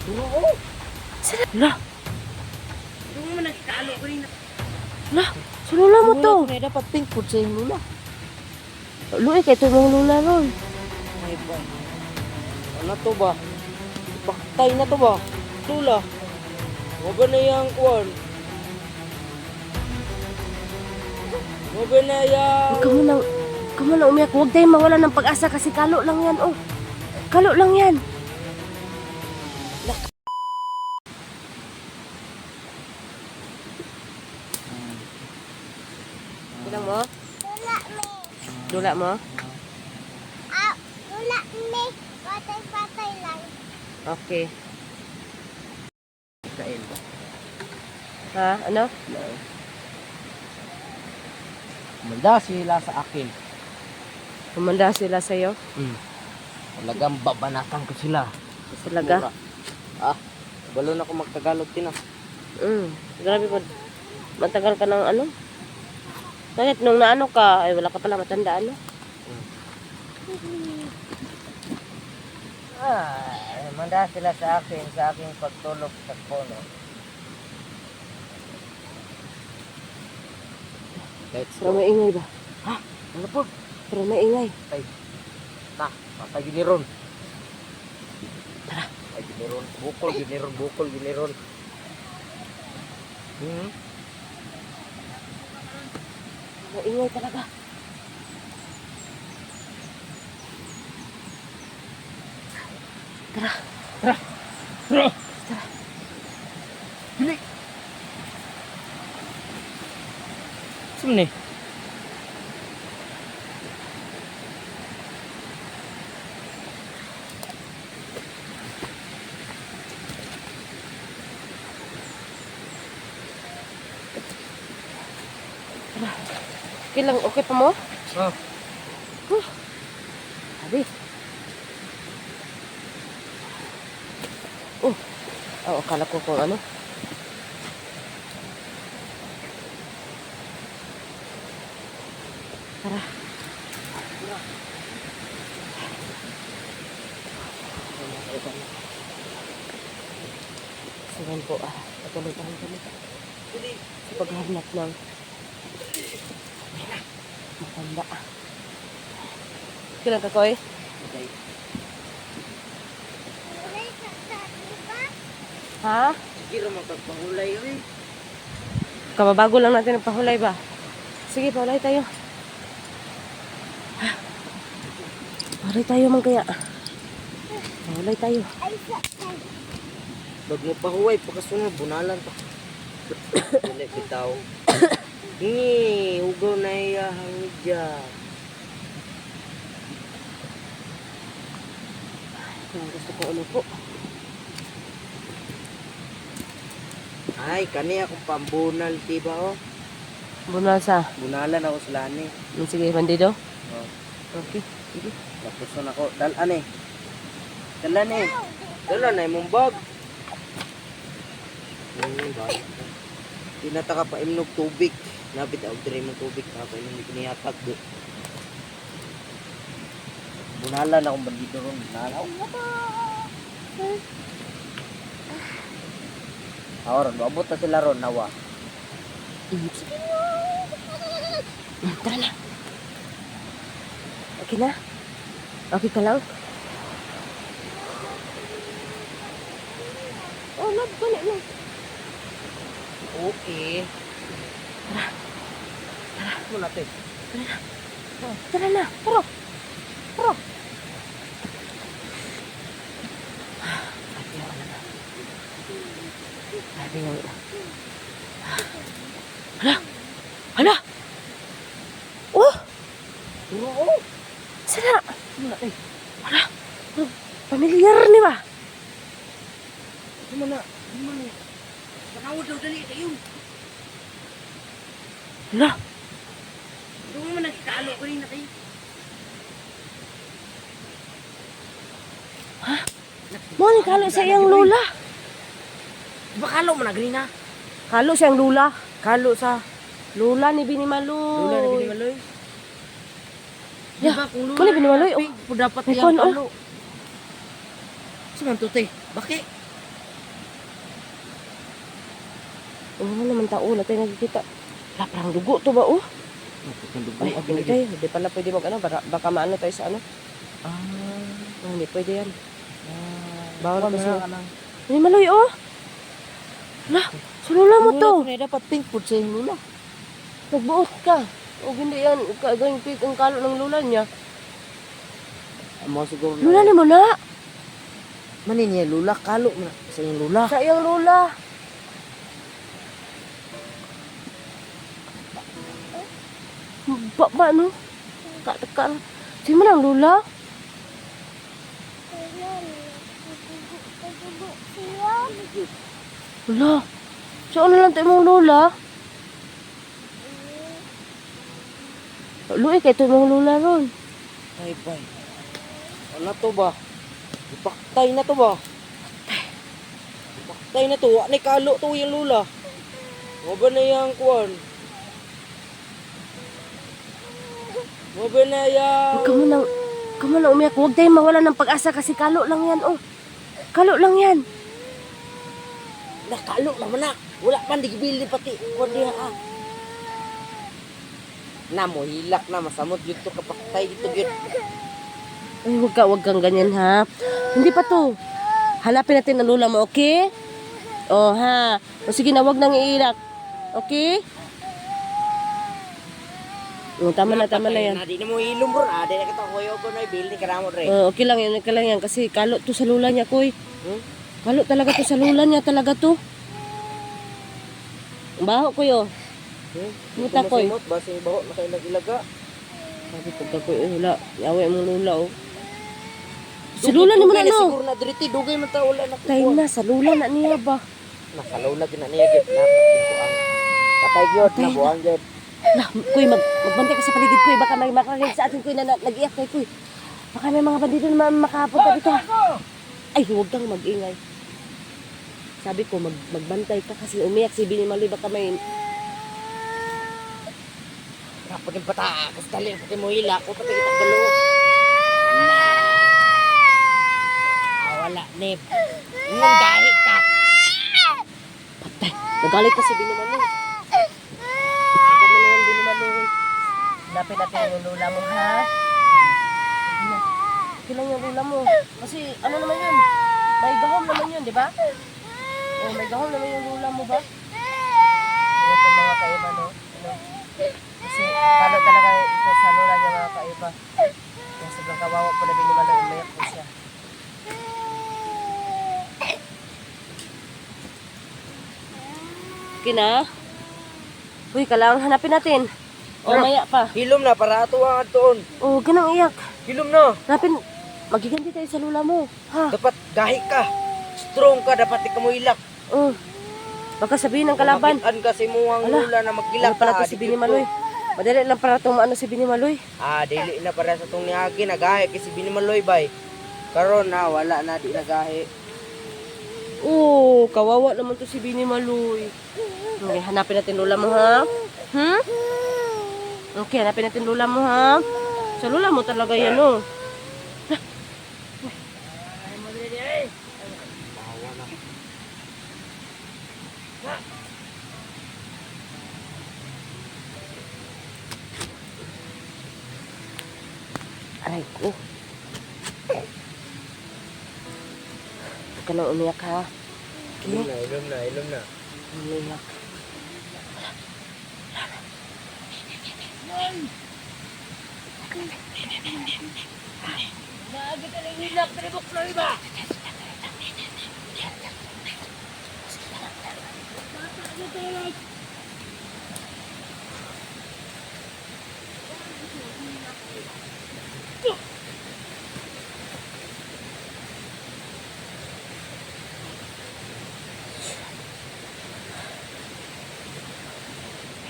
Oo. La, Doon mo nagkalo ko rin. la, sa lula mo to. Kaya dapat pink food sa yung lula. Luay kay ito mong lula ron. Ay ba? Ano to ba? Baktay na to ba? Lula. Waba na yung kuwan. Waba na yung... Huwag ka muna umiyak. Huwag tayong mawala ng pag-asa kasi kalo lang yan. Oh, kalo lang yan. Bilang mo? Lula mo? Wala ni. Patay-patay lang. Okay. Kain ba? Ha? Ano? Manda sila sa akin. Kumanda sila sa'yo? Talagang babanakan ko sila. Talaga? Ah, balo na ako magtagalog tina. Grabe po. Matagal ka ng ano? Bakit nung naano ka, ay wala ka pala matanda ano? Manda sila sa akin, sa aking pagtulog sa kono. Pero may ingay ba? Ha? Ano po? Pero may ingay. Na, masa giniron. Tara. Ay, giniron. Bukol, giniron. May ingay talaga. Tara. Bili! Saan ni? Okay lang, okay pa mo? Oh. Sabi. Akala ko kung ano. Tara. Sigan po, patuloy pa rin kami. Sa paghanap ng matanda. Kailan ka, Koy? Okay. Wala ka sa iba. Ha? Sige ra magpahulay oy. Kababago lang natin ang pahulay ba? Sige, pahulay tayo. Pahulay tayo man kaya. Pahulay tayo. Ay, sa Bag mo pahuway pagkasunod bunalan pa. Dili bitaw. Ni, ugaw na iya hangidya. Kung gusto ko ano po. Ay, kani akong pambunal, diba oh? Bunal sa. Bunalan ako sa lani. Sige, bandido. Oh. Okay. Sige. Tapos na ako, dalan eh. Dalan eh. Dalan eh, mong bag. Tinataka pa imnog tubig. Nabit ako diri mong tubig. Nakapainom ni kinihatag do. Bunalan akong bandido ron. Bunalan. Aron, abot na sila ron, nawa. Tara na. Okay na? Okay ka lang? Oh, love, balik na. Okay. Tara mo natin. Tara na. Tara. Tara. Sabi nga na. Hala! Hala! Oh! Oo. Sana! Mo natin. Hala! Pamilyar ni ba? Di man na. Panawad daw dali kayo. Hala! Doon mo nagkalo ko rin na kayo. Mo ni kalo sa iyang lula. Di ba kalo mo na ganina? Kalo siyang lula. Kalo sa lula ni Binimaloy. Lula na binimaloy. Di Yeah. ba kung lula Mali binimaloy, na, dapat May yung kon, kalo. Sumanto te. Bakit? Ano naman tao na tayo nakikita. Wala, parang dugo to ba, oh? Ay, hindi tayo. Hindi pala pwede mag-ano. Baka maano tayo sa ano. Hindi pwede yan. Bawal kasi. Hindi maloy, oh. Wala, sa lula mo to. Dapat pink food sa yung lula. Nagbuot ka. O hindi yan. Gawing pink ang kalo ng lula niya. Amo siguro Lula ni mo na. manin niya lula kalo na sa yung lula. Sa iyang lula. Ba, no? Ka. Di mo lang lula. Lula. Saan na lang tayo mong lula? Luwi kay ito mong lula ron. Ay bay. Ano to ba? Ipaktay na to ba? Ipaktay na to. Wa na kalo to yung lula. Wa ba na yung kuwan? Wa ba na yung... Huwag ka mo nang umiyak. Huwag tayong mawala ng pag-asa kasi kalo lang yan, oh. Kalo lang yan. Nakalo naman na. Wala man digibili pati. Kuwan diha ah. Na mo hilak na masamot yun to kapaktay dito yun. Ay, huwag kang ganyan, ha? Hindi pa to. Hanapin natin ang lula mo, okay? Oh, ha? O sige na, huwag nang iiyak. Okay? Oh, tama na yan. Di na mo hilom bro. Di na kita kuyo ko na ibili ka na mo rin. Oh, okay lang yan. Kasi kalo to sa lula niya, koy. Kalo talaga to sa lula niya, talaga to. Ang baho, koy, oh. Muta, koy. Basta yung baho na kayo nag-ilaga. Sabi pagka, koy, wala. Yawa mong lula, oh. Sa lula ni mo na, no? Siguro na diriti. Dugay man ta wala na. Tayo na, sa lula na niya ba? Nakalaw na ginaniya gid na ang patay gyud na buang gyud. Lah, kuy, magbantay ka sa paligid, kuy. Baka may makarinig sa atin, kuy, na nag-iyak kay kuy. Baka may mga bandido na makapunta dito. Ay, huwag kang mag-ingay. Sabi ko, magbantay ka kasi umiyak si Bini Maloy. Baka may... Kapag yung pata, kasi tali, pati mo hila, kung pati kita galo. Wala, Neb. Nung dahil ka. Patay, nagalit ka si Bini Maloy. Hanapin natin yung lula mo, ha? Okay lang yung lula mo. Kasi, ano naman yun? May gahom naman yun, di ba? Oh, may gahom naman yung lula mo ba? Yan po mga kaiba, no? Ano? Kasi, kalo talaga ito sa lula niya, mga kaiba. Kaya sobrang kawawa po na binimalo, umayak po siya. Okay na? Uy, kailangan hanapin natin. O, maya pa. Hilom na, para ato ang atoon. Oh, ganang iyak. Hilom na. Hanapin, magiganti tayo sa lula mo. Ha? Dapat gahi ka. Strong ka, dapat di ka mo hilak. Oh. Baka sabihin ng kalaban. Makitaan kasi mo ang Ala, lula na maghilak ano pala ka. to si Bini Maloy? Madali lang para tumaano si Bini Maloy. Dili na para sa itong nihagi, nagahi kasi Bini Maloy bay. Karon na, wala na, di nagahi. Oh, kawawa naman to si Bini Maloy. Okay, hanapin natin lula mo, ha? Hmm? Okay, hanapin natin lula mo, ha? Sa lula mo talaga yan, oh. Aray ko. Huwag ka nang umiyak, ha? Ilom na. Umiyak.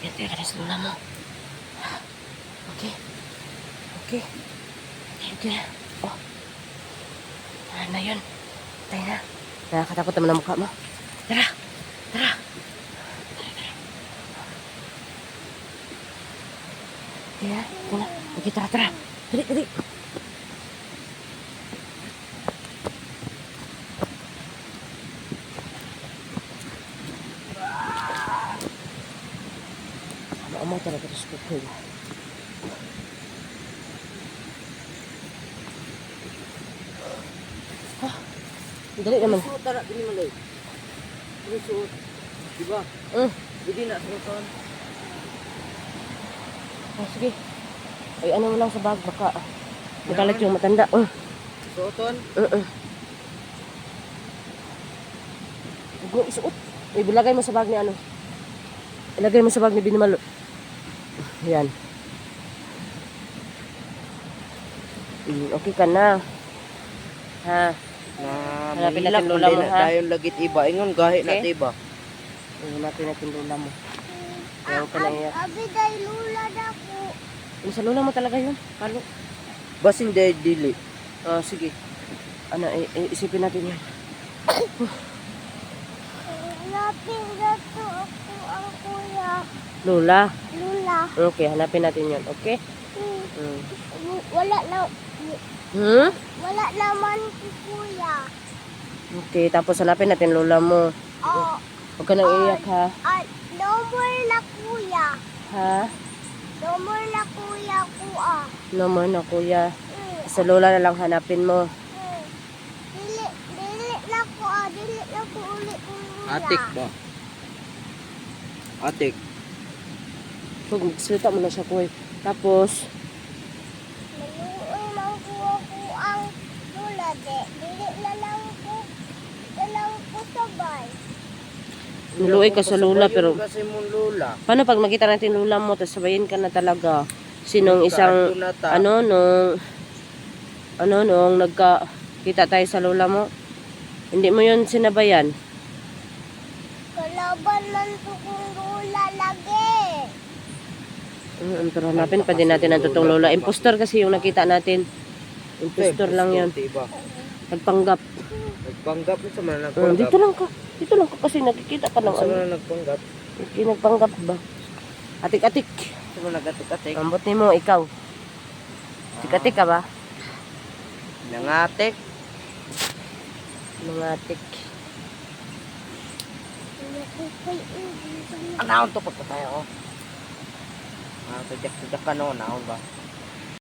Ganti ka na sa lula mo. Okay. Okay. Okay. Oh. Ano na yun? Tayo na. Nakakatakot naman ang mukha mo. Tara. Tara. Tara. Tara. Okay, tara. Dali. Mo talaga ito sa kukoy. Dali naman. Suot tara kini malay. Suot. Diba? Hindi na suoton. Sige. Ay, ano mo lang sa bag. Baka magalit yung matanda. Suoton. Huwag mo isuot. Ay, bilagay mo sa bag ni ano. Ilagay mo sa bag ni Binimalo. Yan. Okay ka na. Ha? Na Hanapin mahilak natin lola mo, ha? Dayon lagit iba. Ingon gahi na Okay. iba. Hanapin natin lola mo. Kaya huwag ka na iyak. Abi day lula na ko. Yung sa lola mo talaga yun. Kalo. Basin day dili. Sige. Ano, isipin natin yan. Hanapin na to ako ang kuya. Lola. Lula. Okay, hanapin natin yan. Okay? Wala na. Wala naman si kuya. Okay, tapos hanapin natin lola mo. Oh, Huwag ka nang iyak, ha? no more na kuya. Ha? No more na kuya kuya. No more na, kuya. Sa lola na lang hanapin mo. Dili na ko dili na ko ulit kuya. Atik ba? Atik. Huwag magsalita mo na siya, kuya. Tapos, Maluoy lang ko ako ang lula de. Dili na lang ko sabay. niluoy ka sa lola, pero Kasi mong lola. paano pag makita natin lola mo, tapos sabayin ka na talaga? Sinong isang, nung nagkakita tayo sa lola mo? Hindi mo yun sinabayan? Kalaban man to kung lula lagi. Pero hanapin pa din natin ang totoong lola. Impostor kasi yung nakita natin. Impostor lang yun. Diba? Nagpanggap. Nagpanggap sa mga nagpanggap. Dito lang ka. Dito lang ka kasi nakikita ka ng Sa ano. mga nagpanggap. Hindi nagpanggap ba? Atik-atik. Sa mga nagatik-atik. Ambot ni mo, ikaw. Atik-atik ka ba? Nangatik. Mga atik. Anaon to pagka tayo. Tujak-tujak ka no. Naon ba?